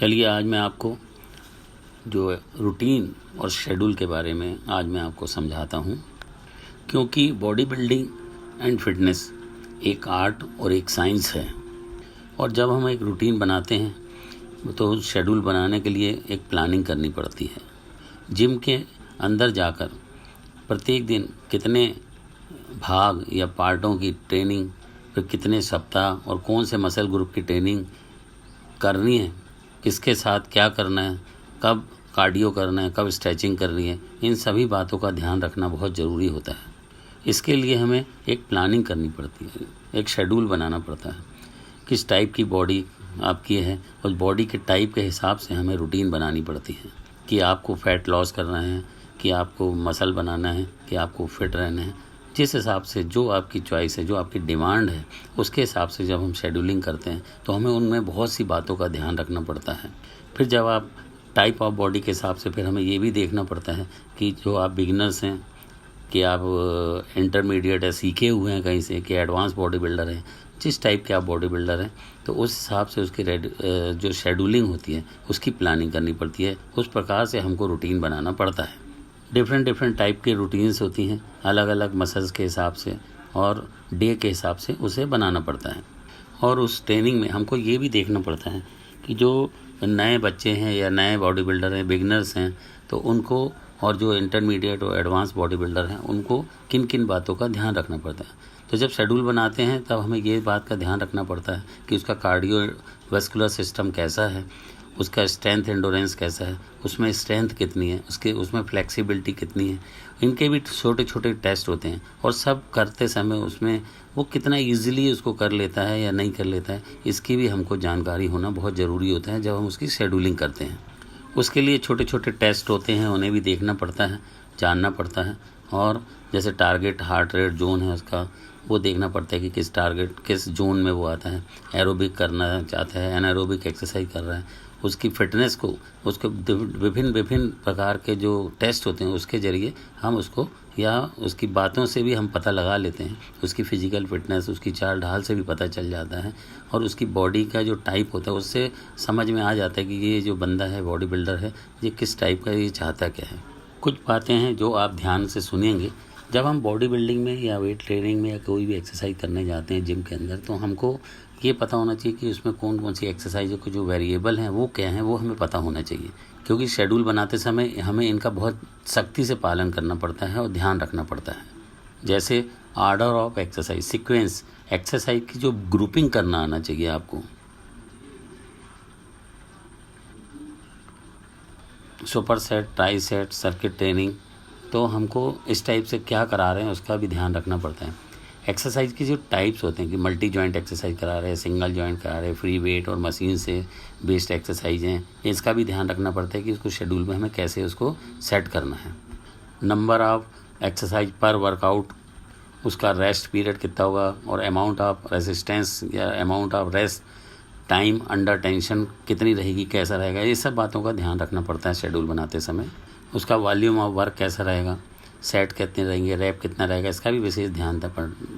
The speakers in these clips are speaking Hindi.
चलिए आज मैं आपको जो रूटीन और शेड्यूल के बारे में आज मैं आपको समझाता हूँ, क्योंकि बॉडी बिल्डिंग एंड फिटनेस एक आर्ट और एक साइंस है। और जब हम एक रूटीन बनाते हैं तो शेड्यूल बनाने के लिए एक प्लानिंग करनी पड़ती है। जिम के अंदर जाकर प्रत्येक दिन कितने भाग या पार्टों की ट्रेनिंग, फिर कितने सप्ताह और कौन से मसल ग्रुप की ट्रेनिंग करनी है, किसके साथ क्या करना है, कब कार्डियो करना है, कब स्ट्रेचिंग करनी है, इन सभी बातों का ध्यान रखना बहुत ज़रूरी होता है। इसके लिए हमें एक प्लानिंग करनी पड़ती है, एक शेड्यूल बनाना पड़ता है। किस टाइप की बॉडी आपकी है, उस बॉडी के टाइप के हिसाब से हमें रूटीन बनानी पड़ती है कि आपको फ़ैट लॉस करना है, कि आपको मसल बनाना है, कि आपको फिट रहना है। जिस हिसाब से जो आपकी चॉइस है, जो आपकी डिमांड है, उसके हिसाब से जब हम शेड्यूलिंग करते हैं तो हमें उनमें बहुत सी बातों का ध्यान रखना पड़ता है। फिर जब आप टाइप ऑफ बॉडी के हिसाब से फिर हमें ये भी देखना पड़ता है कि जो आप बिगिनर्स हैं, कि आप इंटरमीडिएट है, सीखे हुए हैं कहीं से, कि एडवांस बॉडी बिल्डर हैं, जिस टाइप के आप बॉडी बिल्डर हैं तो उस हिसाब से उसकी जो शेड्यूलिंग होती है उसकी प्लानिंग करनी पड़ती है। उस प्रकार से हमको रूटीन बनाना पड़ता है। डिफरेंट टाइप की रूटीन्स होती हैं, अलग अलग मसल्स के हिसाब से और डे के हिसाब से उसे बनाना पड़ता है। और उस ट्रेनिंग में हमको ये भी देखना पड़ता है कि जो नए बच्चे हैं या नए बॉडी बिल्डर हैं, बिगनर्स हैं, तो उनको, और जो इंटरमीडिएट और एडवांस बॉडी बिल्डर हैं, उनको किन किन बातों का ध्यान रखना पड़ता है। तो जब शेड्यूल बनाते हैं तब हमें ये बात का ध्यान रखना पड़ता है कि उसका कार्डियोवैस्कुलर सिस्टम कैसा है, उसका स्ट्रेंथ एंडोरेंस कैसा है, उसमें स्ट्रेंथ कितनी है, उसमें फ्लेक्सिबिलिटी कितनी है। इनके भी छोटे छोटे टेस्ट होते हैं और सब करते समय उसमें वो कितना इजीली उसको कर लेता है या नहीं कर लेता है, इसकी भी हमको जानकारी होना बहुत ज़रूरी होता है जब हम उसकी शेड्यूलिंग करते हैं। उसके लिए छोटे छोटे टेस्ट होते हैं, उन्हें भी देखना पड़ता है, जानना पड़ता है। और जैसे टारगेट हार्ट रेट जोन है उसका, वो देखना पड़ता है कि किस जोन में वो आता है। एरोबिक करना चाहता है, एनारोबिक एक्सरसाइज कर रहा है, उसकी फिटनेस को, उसके विभिन्न प्रकार के जो टेस्ट होते हैं उसके ज़रिए हम उसको, या उसकी बातों से भी हम पता लगा लेते हैं। उसकी फ़िज़िकल फिटनेस, उसकी चाल ढाल से भी पता चल जाता है और उसकी बॉडी का जो टाइप होता है उससे समझ में आ जाता है कि ये जो बंदा है, बॉडी बिल्डर है, ये किस टाइप का, ये चाहता क्या है। कुछ बातें हैं जो आप ध्यान से सुनेंगे। जब हम बॉडी बिल्डिंग में या वेट ट्रेनिंग में या कोई भी एक्सरसाइज करने जाते हैं जिम के अंदर, तो हमको ये पता होना चाहिए कि उसमें कौन कौन सी एक्सरसाइजों के जो वेरिएबल हैं वो क्या हैं, वो हमें पता होना चाहिए। क्योंकि शेड्यूल बनाते समय हमें इनका बहुत सख्ती से पालन करना पड़ता है और ध्यान रखना पड़ता है। जैसे order of exercise, sequence, exercise की जो ग्रुपिंग करना आना चाहिए आपको। Super set, try set, circuit training, तो हमको इस टाइप से क्या करा रहे हैं उसका भी ध्यान रखना पड़ता है। एक्सरसाइज की जो टाइप्स होते हैं कि मल्टी जॉइंट एक्सरसाइज करा रहे हैं, सिंगल जॉइंट करा रहे हैं, फ्री वेट और मशीन से बेस्ड एक्सरसाइज हैं, इसका भी ध्यान रखना पड़ता है कि उसको शेड्यूल में हमें कैसे उसको सेट करना है। नंबर ऑफ एक्सरसाइज पर वर्कआउट, उसका रेस्ट पीरियड कितना होगा, और अमाउंट ऑफ रेजिस्टेंस या amount of rest time under tension कितनी रहेगी, कैसा रहेगा, ये सब बातों का ध्यान रखना पड़ता है शेड्यूल बनाते समय। उसका वॉल्यूम ऑफ वर्क कैसा रहेगा, सेट कितने रहेंगे, रैप कितना रहेगा, इसका भी विशेष ध्यान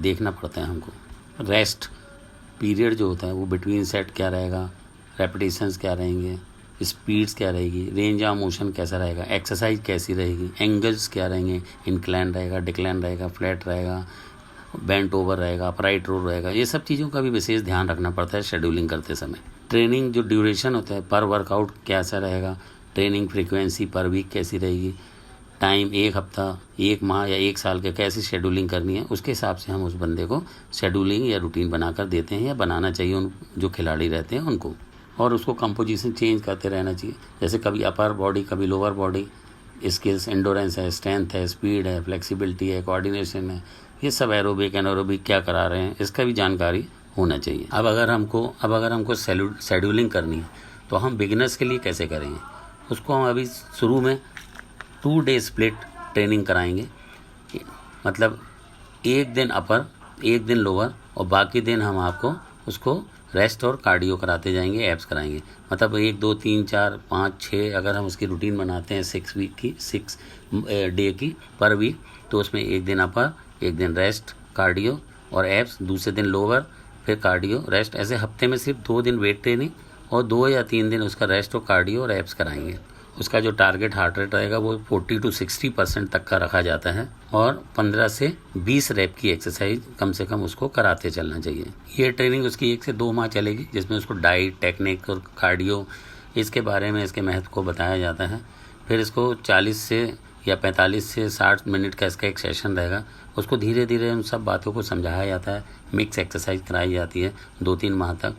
देखना पड़ता है हमको। रेस्ट पीरियड जो होता है वो बिटवीन सेट क्या रहेगा, रेपिटेशंस क्या रहेंगे, स्पीड्स क्या रहेगी, रेंज ऑफ मोशन कैसा रहेगा, एक्सरसाइज कैसी रहेगी, एंगल्स क्या रहेंगे, इंक्लाइन रहेगा, डिक्लाइन रहेगा, फ्लैट रहेगा, बेंट ओवर रहेगा, अपराइट रोल रहेगा, ये सब चीज़ों का भी विशेष ध्यान रखना पड़ता है शेड्यूलिंग करते समय। ट्रेनिंग जो ड्यूरेशन होता है पर वर्कआउट कैसा रहेगा, ट्रेनिंग फ्रीक्वेंसी पर वीक कैसी रहेगी, टाइम 1 हफ्ता, 1 माह या 1 साल के कैसी शेड्यूलिंग करनी है, उसके हिसाब से हम उस बंदे को शेड्यूलिंग या रूटीन बनाकर देते हैं, या बनाना चाहिए उन जो खिलाड़ी रहते हैं उनको। और उसको कंपोजिशन चेंज करते रहना चाहिए, जैसे कभी अपर बॉडी, कभी लोअर बॉडी, स्किल्स, एंडोरेंस है, स्ट्रेंथ है, स्पीड है, फ्लेक्सिबिलिटी है, कोऑर्डिनेशन है, ये सब एरोबिक एनारोबिक क्या करा रहे हैं, इसका भी जानकारी होना चाहिए। अब अगर हमको शेड्यूलिंग करनी है तो हम बिगिनर्स के लिए कैसे करेंगे, उसको हम अभी शुरू में 2 डे स्प्लिट ट्रेनिंग कराएंगे। मतलब 1 दिन अपर, 1 दिन लोअर, और बाकी दिन हम आपको उसको रेस्ट और कार्डियो कराते जाएंगे, एब्स कराएंगे। मतलब 1, 2, 3, 4, 5, 6 अगर हम उसकी रूटीन बनाते हैं 6 डे की पर वीक, तो उसमें 1 दिन अपर, 1 दिन रेस्ट, कार्डियो और एब्स, दूसरे दिन लोअर, फिर कार्डियो, रेस्ट। ऐसे हफ्ते में सिर्फ 2 दिन वेट ट्रेनिंग और 2 या 3 दिन उसका रेस्ट और कार्डियो और एब्स कराएंगे। उसका जो टारगेट हार्ट रेट रहेगा वो 40 to 60% तक का रखा जाता है और 15 से 20 रैप की एक्सरसाइज कम से कम उसको कराते चलना चाहिए। ये ट्रेनिंग उसकी 1 से 2 माह चलेगी, जिसमें उसको डाइट, टेक्निक और कार्डियो इसके बारे में, इसके महत्व को बताया जाता है। फिर इसको 40 से या 45 से 60 मिनट का इसका एक सेशन रहेगा। उसको धीरे धीरे उन सब बातों को समझाया जाता है, मिक्स एक्सरसाइज कराई जाती है 2-3 माह तक।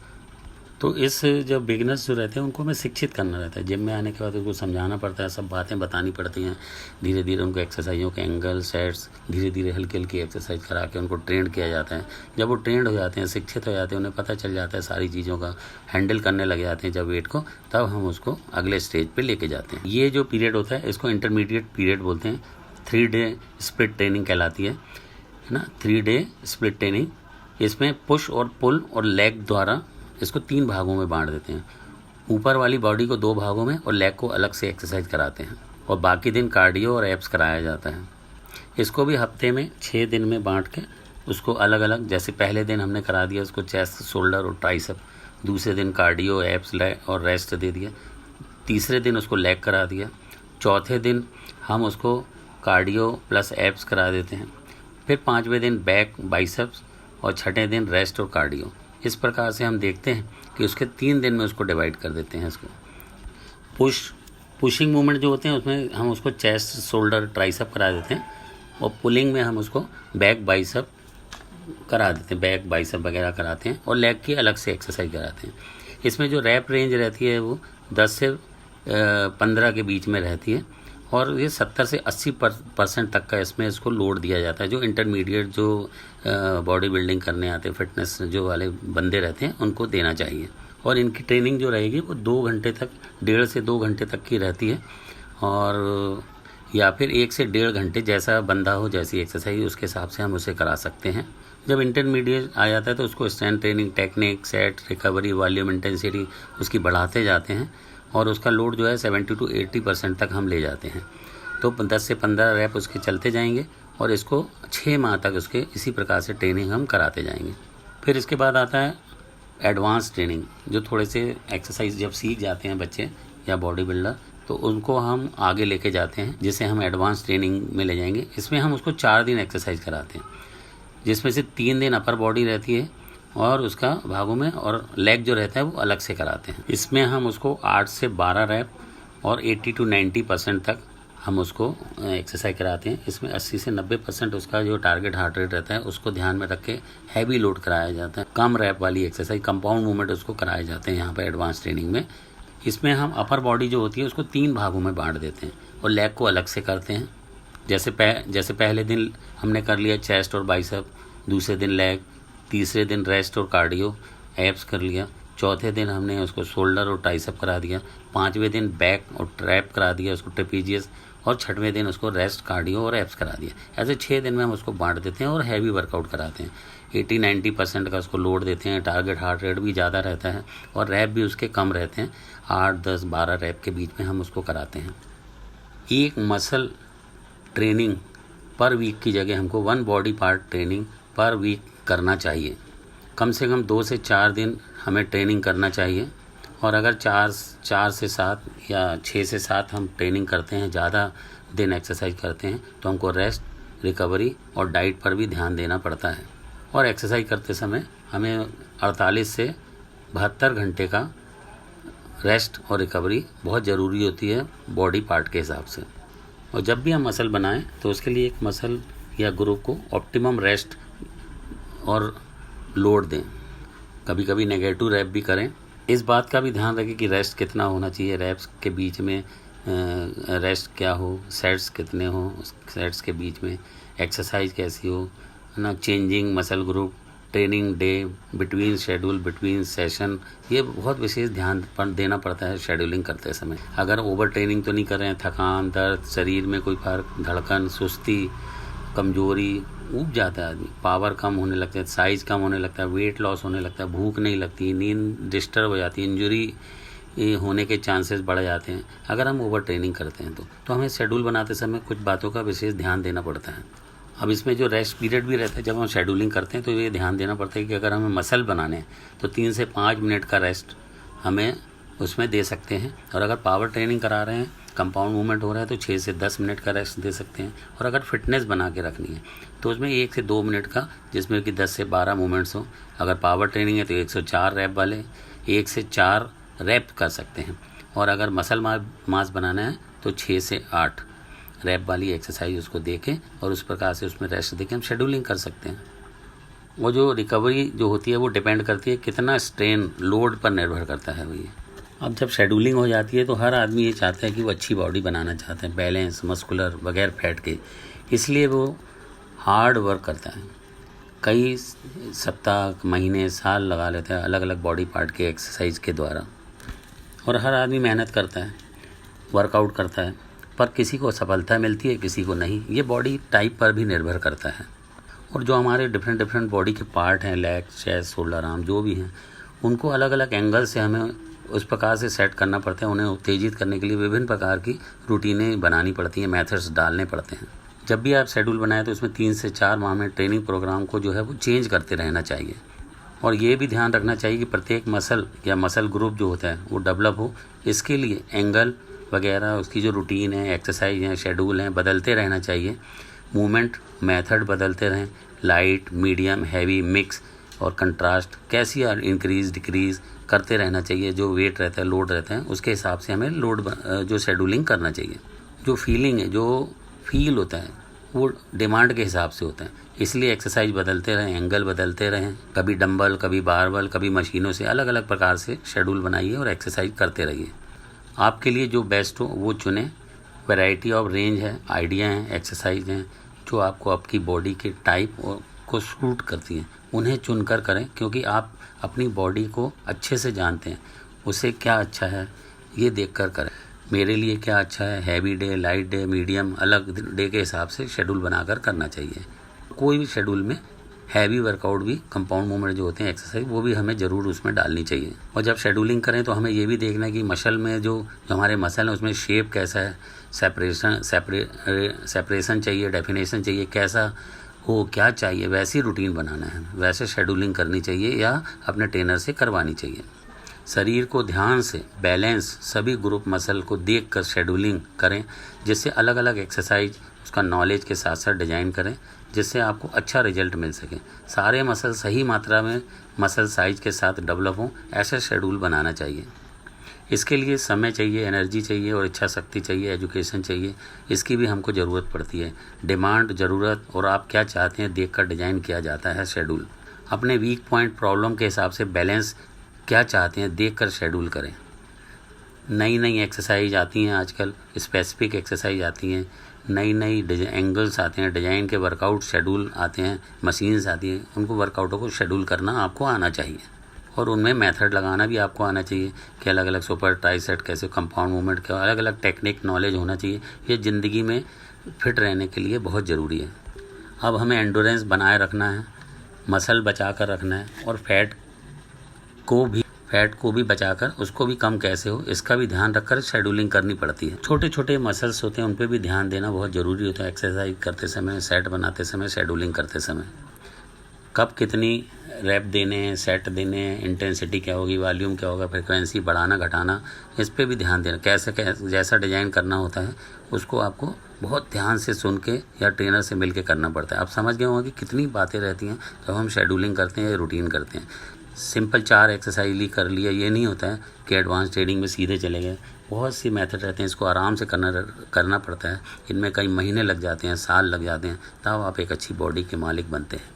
तो इस जो बिगिनर्स जो रहते हैं उनको हमें शिक्षित करना रहता है। जिम में आने के बाद उनको समझाना पड़ता है, सब बातें बतानी पड़ती हैं। धीरे धीरे उनको एक्सरसाइजों के एंगल, सेट्स, धीरे धीरे हल्की हल्की एक्सरसाइज करा के उनको ट्रेंड किया जाता है। जब वो ट्रेंड हो जाते हैं, शिक्षित हो जाते हैं, उन्हें पता चल जाता है सारी चीज़ों का, हैंडल करने लग जाते हैं जब वेट को, तब हम उसको अगले स्टेज पर लेके जाते हैं। ये जो पीरियड होता है इसको इंटरमीडिएट पीरियड बोलते हैं। 3 डे स्प्लिट ट्रेनिंग कहलाती है ना, 3 डे स्प्लिट ट्रेनिंग। इसमें पुश और पुल और लेग द्वारा इसको 3 भागों में बांट देते हैं। ऊपर वाली बॉडी को 2 भागों में और लेग को अलग से एक्सरसाइज कराते हैं और बाकी दिन कार्डियो और एब्स कराया जाता है। इसको भी हफ्ते में 6 दिन में बांट के उसको अलग अलग, जैसे पहले दिन हमने करा दिया उसको चेस्ट, शोल्डर और ट्राइसेप, दूसरे दिन कार्डियो, एब्स और रेस्ट दे दिया, तीसरे दिन उसको लेग करा दिया, चौथे दिन हम उसको कार्डियो प्लस एब्स करा देते हैं, फिर 5वें दिन बैक, बाइसेप्स और छठे दिन रेस्ट और कार्डियो। इस प्रकार से हम देखते हैं कि उसके 3 दिन में उसको डिवाइड कर देते हैं। इसको पुशिंग मूवमेंट जो होते हैं उसमें हम उसको चेस्ट, शोल्डर, ट्राइसेप करा देते हैं और पुलिंग में हम उसको बैक, बाइसेप करा देते हैं, बैक, बाइसेप वगैरह कराते हैं और लेग की अलग से एक्सरसाइज कराते हैं। इसमें जो रैप रेंज रहती है वो 10 से 15 के बीच में रहती है और ये 70 से 80% तक का इसमें इसको लोड दिया जाता है। जो इंटरमीडिएट जो बॉडी बिल्डिंग करने आते हैं, फिटनेस जो वाले बंदे रहते हैं, उनको देना चाहिए। और इनकी ट्रेनिंग जो रहेगी वो 2 घंटे तक, 1.5 से 2 घंटे तक की रहती है और या फिर 1 से 1.5 घंटे, जैसा बंदा हो, जैसी एक्सरसाइज उसके हिसाब से हम उसे करा सकते हैं। जब इंटरमीडिएट आ जाता है तो उसको strength training, technique, set, recovery, volume, intensity उसकी बढ़ाते जाते हैं और उसका लोड जो है 70 to 80% तक हम ले जाते हैं। तो 10 से 15 रैप उसके चलते जाएंगे और इसको 6 माह तक उसके इसी प्रकार से ट्रेनिंग हम कराते जाएंगे। फिर इसके बाद आता है एडवांस ट्रेनिंग, जो थोड़े से एक्सरसाइज जब सीख जाते हैं बच्चे या बॉडी बिल्डर, तो उनको हम आगे लेके जाते हैं, जिसे हम एडवांस ट्रेनिंग में ले जाएंगे। इसमें हम उसको 4 दिन एक्सरसाइज कराते हैं, जिसमें से 3 दिन अपर बॉडी रहती है और उसका भागों में, और लेग जो रहता है वो अलग से कराते हैं। इसमें हम उसको 8 से 12 रैप और 80 to 90% तक हम उसको एक्सरसाइज कराते हैं। इसमें 80 से 90% उसका जो टारगेट हार्ट रेट रहता है उसको ध्यान में रख के हैवी लोड कराया जाता है। कम रैप वाली एक्सरसाइज, कंपाउंड मूवमेंट उसको कराए जाते हैं यहाँ पर एडवांस ट्रेनिंग में। इसमें हम अपर बॉडी जो होती है उसको 3 भागों में बांट देते हैं और लेग को अलग से करते हैं। जैसे पहले दिन हमने कर लिया चेस्ट और बाइसेप, दूसरे दिन लेग, तीसरे दिन रेस्ट और कार्डियो, एब्स कर लिया, चौथे दिन हमने उसको शोल्डर और ट्राइसेप करा दिया, 5वें दिन बैक और ट्रैप करा दिया उसको, ट्रेपीजियस, और 6वें दिन उसको रेस्ट, कार्डियो और एब्स करा दिया। ऐसे 6 दिन में हम उसको बांट देते हैं और हैवी वर्कआउट कराते हैं। 80-90% का उसको लोड देते हैं। टारगेट हार्ट रेट भी ज़्यादा रहता है और रैप भी उसके कम रहते हैं। 8, 10, 12 रैप के बीच में हम उसको कराते हैं। एक मसल ट्रेनिंग पर वीक की जगह हमको 1 body part training per week करना चाहिए। कम से कम 2 से 4 दिन हमें ट्रेनिंग करना चाहिए और अगर 4 से 7 या 6 से 7 हम ट्रेनिंग करते हैं, ज़्यादा दिन एक्सरसाइज करते हैं, तो हमको रेस्ट, रिकवरी और डाइट पर भी ध्यान देना पड़ता है। और एक्सरसाइज करते समय हमें 48 से 72 घंटे का रेस्ट और रिकवरी बहुत ज़रूरी होती है बॉडी पार्ट के हिसाब से। और जब भी हम मसल बनाएं तो उसके लिए एक मसल या ग्रुप को ऑप्टिमम रेस्ट और लोड दें। कभी कभी नेगेटिव रैप भी करें। इस बात का भी ध्यान रखें कि रेस्ट कितना होना चाहिए, रैप्स के बीच में रेस्ट क्या हो, सेट्स कितने हो, सेट्स के बीच में एक्सरसाइज कैसी हो, है ना, changing muscle group, training day, between schedule, between session, ये बहुत विशेष ध्यान देना पड़ता है शेड्यूलिंग करते समय। अगर ओवर ट्रेनिंग तो नहीं कर रहे हैं, थकान, दर्द, शरीर में कोई फर्क, धड़कन, सुस्ती, कमजोरी, ऊब जाता है आदमी, पावर कम होने लगता है, साइज़ कम होने लगता है, वेट लॉस होने लगता है, भूख नहीं लगती, नींद डिस्टर्ब हो जाती है, इंजरी होने के चांसेस बढ़ जाते हैं अगर हम ओवर ट्रेनिंग करते हैं। तो हमें शेड्यूल बनाते समय कुछ बातों का विशेष ध्यान देना पड़ता है। अब इसमें जो रेस्ट पीरियड भी रहता है, जब हम शेड्यूलिंग करते हैं तो ये ध्यान देना पड़ता है कि अगर हमें मसल बनाने हैं तो 3 से 5 मिनट का रेस्ट हमें उसमें दे सकते हैं। और अगर पावर ट्रेनिंग करा रहे हैं, कंपाउंड मूवमेंट हो रहा है, तो 6 से 10 मिनट का रेस्ट दे सकते हैं। और अगर फिटनेस बना के रखनी है तो उसमें 1 से 2 मिनट का, जिसमें कि 10 से 12 मूवमेंट्स हो। अगर पावर ट्रेनिंग है तो 104 रैप वाले 1 से 4 रैप कर सकते हैं। और अगर मसल मास बनाना है तो 6 से 8 रैप वाली एक्सरसाइज उसको देखें और उस प्रकार से उसमें रेस्ट देके हम शेड्यूलिंग कर सकते हैं। वो जो रिकवरी जो होती है वो डिपेंड करती है कितना स्ट्रेन लोड पर निर्भर करता है भैया। अब जब शेड्यूलिंग हो जाती है तो हर आदमी ये चाहता है कि वो अच्छी बॉडी बनाना चाहते हैं, बैलेंस, मस्कुलर, बगैर फैट के। इसलिए वो हार्ड वर्क करता है, कई सप्ताह, महीने, साल लगा लेता है अलग अलग बॉडी पार्ट के एक्सरसाइज के द्वारा। और हर आदमी मेहनत करता है, वर्कआउट करता है, पर किसी को सफलता मिलती है, किसी को नहीं। ये बॉडी टाइप पर भी निर्भर करता है। और जो हमारे डिफरेंट बॉडी के पार्ट हैं, लेग, चेस्ट, शोल्डर, आर्म जो भी हैं, उनको अलग अलग एंगल से हमें उस प्रकार से सेट करना पड़ता है। उन्हें उत्तेजित करने के लिए विभिन्न प्रकार की रूटीनें बनानी पड़ती हैं, मेथड्स डालने पड़ते हैं। जब भी आप शेड्यूल बनाएं तो उसमें 3 से 4 माह में ट्रेनिंग प्रोग्राम को जो है वो चेंज करते रहना चाहिए। और ये भी ध्यान रखना चाहिए कि प्रत्येक मसल या मसल ग्रुप जो होता है वो डेवलप हो। इसके लिए एंगल वगैरह, उसकी जो रूटीन है, एक्सरसाइज हैं, शेड्यूल हैं, बदलते रहना चाहिए। मूवमेंट मेथड बदलते रहें, लाइट, मीडियम, हैवी, मिक्स और कंट्रास्ट कैसी इंक्रीज डिक्रीज करते रहना चाहिए। जो वेट रहता है, लोड रहता है, उसके हिसाब से हमें लोड जो शेड्यूलिंग करना चाहिए। जो फीलिंग है, जो फील होता है वो डिमांड के हिसाब से होता है। इसलिए एक्सरसाइज बदलते रहें, एंगल बदलते रहें, कभी डंबल, कभी बारबल, कभी मशीनों से, अलग अलग प्रकार से शेड्यूल बनाइए और एक्सरसाइज करते रहिए। आपके लिए जो बेस्ट हो वो चुनें। वैरायटी ऑफ रेंज है, आइडिया हैं, एक्सरसाइज हैं जो आपको आपकी बॉडी के टाइप को सूट करती हैं, उन्हें चुनकर करें। क्योंकि आप अपनी बॉडी को अच्छे से जानते हैं, उसे क्या अच्छा है ये देखकर करें। मेरे लिए क्या अच्छा है, heavy day, light day, medium, अलग डे के हिसाब से शेड्यूल बनाकर करना चाहिए। कोई भी शेड्यूल में हैवी वर्कआउट भी, कंपाउंड मूवमेंट जो होते हैं, एक्सरसाइज, वो भी हमें ज़रूर उसमें डालनी चाहिए। और जब शेड्यूलिंग करें तो हमें ये भी देखना है कि मसल में जो हमारे मसल है उसमें शेप कैसा है, सेपरेशन चाहिए, डेफिनेशन चाहिए, कैसा हो, क्या चाहिए, वैसी रूटीन बनाना है, वैसे शेड्यूलिंग करनी चाहिए या अपने ट्रेनर से करवानी चाहिए। शरीर को ध्यान से बैलेंस, सभी ग्रुप मसल को देखकर शेड्यूलिंग करें, जिससे अलग अलग एक्सरसाइज उसका नॉलेज के साथ साथ डिजाइन करें, जिससे आपको अच्छा रिजल्ट मिल सके। सारे मसल सही मात्रा में मसल साइज के साथ डेवलप हों, ऐसा शेड्यूल बनाना चाहिए। इसके लिए समय चाहिए, एनर्जी चाहिए और इच्छा शक्ति चाहिए, एजुकेशन चाहिए। इसकी भी हमको ज़रूरत पड़ती है। डिमांड, ज़रूरत और आप क्या चाहते हैं देखकर डिज़ाइन किया जाता है शेड्यूल। अपने वीक पॉइंट, प्रॉब्लम के हिसाब से बैलेंस क्या चाहते हैं देखकर शेड्यूल करें। नई नई एक्सरसाइज आती हैं आजकल, स्पेसिफिक एक्सरसाइज आती हैं, नई एंगल्स आते हैं, डिज़ाइन के वर्कआउट शेड्यूल आते हैं, मशीन्स आती हैं। उनको वर्कआउटों को शेड्यूल करना आपको आना चाहिए और उनमें मेथड लगाना भी आपको आना चाहिए कि अलग अलग सुपर, ट्राइसेट कैसे, कंपाउंड मूवमेंट का अलग अलग टेक्निक नॉलेज होना चाहिए। ये ज़िंदगी में फिट रहने के लिए बहुत ज़रूरी है। अब हमें एंडोरेंस बनाए रखना है, मसल बचा कर रखना है और फैट को भी बचाकर उसको भी कम कैसे हो, इसका भी ध्यान रखकर शेड्यूलिंग करनी पड़ती है। छोटे छोटे मसल्स होते हैं, उन पर भी ध्यान देना बहुत ज़रूरी होता है। एक्सरसाइज करते समय, सेट बनाते समय, शेड्यूलिंग करते समय कब कितनी रैप देने हैं, सेट देने हैं, इंटेंसिटी क्या होगी, वॉल्यूम क्या होगा, फ्रिक्वेंसी बढ़ाना घटाना, इस पर भी ध्यान देना। कैसे जैसा डिज़ाइन करना होता है उसको आपको बहुत ध्यान से सुन के या ट्रेनर से मिल के करना पड़ता है। आप समझ गए होंगे कि कितनी बातें रहती हैं जब हम शेड्यूलिंग करते हैं या रूटीन करते हैं। सिंपल 4 एक्सरसाइज कर लिया, ये नहीं होता है कि एडवांस ट्रेनिंग में सीधे चले गए। बहुत सी मेथड रहते हैं, इसको आराम से करना पड़ता है। इनमें कई महीने लग जाते हैं, साल लग जाते हैं, तब आप एक अच्छी बॉडी के मालिक बनते हैं।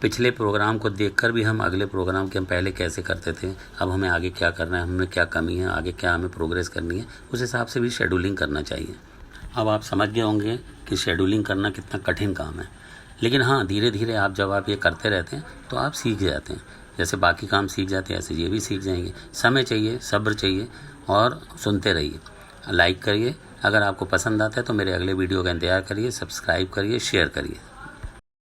पिछले प्रोग्राम को देखकर भी हम अगले प्रोग्राम के हम पहले कैसे करते थे, अब हमें आगे क्या करना है, हमें क्या कमी है, आगे क्या हमें प्रोग्रेस करनी है, उस हिसाब से भी शेड्यूलिंग करना चाहिए। अब आप समझ गए होंगे कि शेड्यूलिंग करना कितना कठिन काम है। लेकिन हाँ, धीरे धीरे आप जब आप ये करते रहते हैं तो आप सीख जाते हैं। जैसे बाकी काम सीख जाते हैं ऐसे ये भी सीख जाएंगे। समय चाहिए, सब्र चाहिए और सुनते रहिए। लाइक करिए, अगर आपको पसंद आता है तो मेरे अगले वीडियो का इंतज़ार करिए, सब्सक्राइब करिए, शेयर करिए।